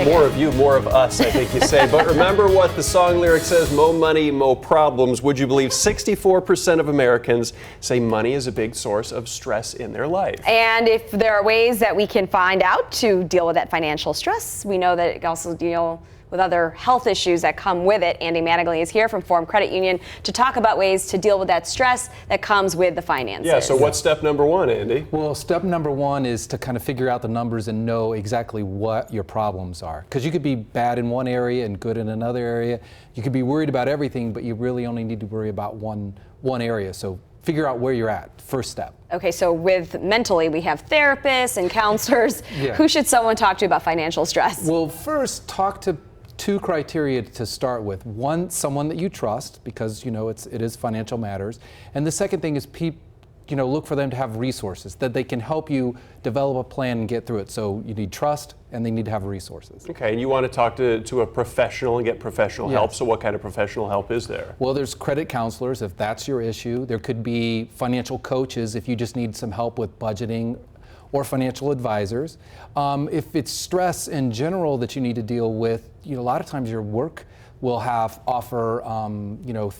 More of you, more of us, I think you say. But remember what the song lyric says, mo money, mo problems. Would you believe 64% of Americans say money is a big source of stress in their life? And if there are ways that we can find out to deal with that financial stress, we know that it can also deal with other health issues that come with it. Andy Mattingly is here from Forum Credit Union to talk about ways to deal with that stress that comes with the finances. Yeah, so what's step number one, Andy? Well, step number one is to kind of figure out the numbers and know exactly what your problems are. Because you could be bad in one area and good in another area. You could be worried about everything, but you really only need to worry about one area. So figure out where you're at, first step. Okay, so with mentally, we have therapists and counselors. Yeah. Who should someone talk to about financial stress? Well, first, talk to two criteria to start with. One, someone that you trust, because it is financial matters. And the second thing is look for them to have resources that they can help you develop a plan and get through it. So you need trust and they need to have resources. Okay, and you want to talk to a professional and get professional help. Yes. So what kind of professional help is there? Well, there's credit counselors if that's your issue. There could be financial coaches if you just need some help with budgeting, or financial advisors. If it's stress in general that you need to deal with, a lot of times your work will offer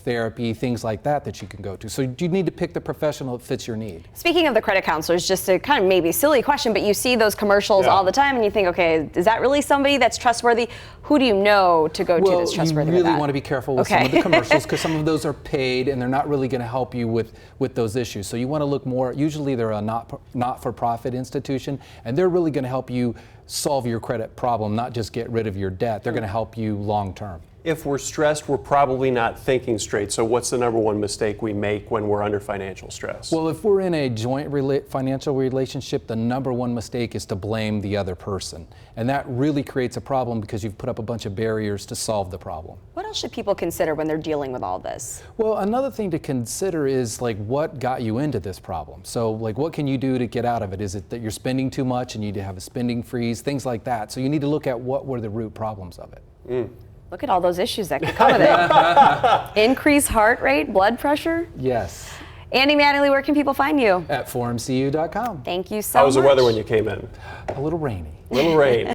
therapy, things like that you can go to. So you need to pick the professional that fits your need. Speaking of the credit counselors, just a kind of maybe silly question, but you see those commercials all the time and you think, okay, is that really somebody that's trustworthy? Who do you know to go to that's trustworthy? You really with that? want to be careful with some of the commercials because some of those are paid and they're not really going to help you with those issues. So you want to look more, usually they're a not-for-profit institution and they're really going to help you solve your credit problem, not just get rid of your debt. They're going to help you long term. If we're stressed, we're probably not thinking straight. So what's the number one mistake we make when we're under financial stress? Well, if we're in a joint financial relationship, the number one mistake is to blame the other person. And that really creates a problem because you've put up a bunch of barriers to solve the problem. What else should people consider when they're dealing with all this? Well, another thing to consider is what got you into this problem. So what can you do to get out of it? Is it that you're spending too much and you need to have a spending freeze, things like that. So you need to look at what were the root problems of it. Look at all those issues that could come with it. Increased heart rate, blood pressure. Yes. Andy Mattingly, where can people find you? At forumcu.com. Thank you so much. How was the weather when you came in? A little rainy. A little rain.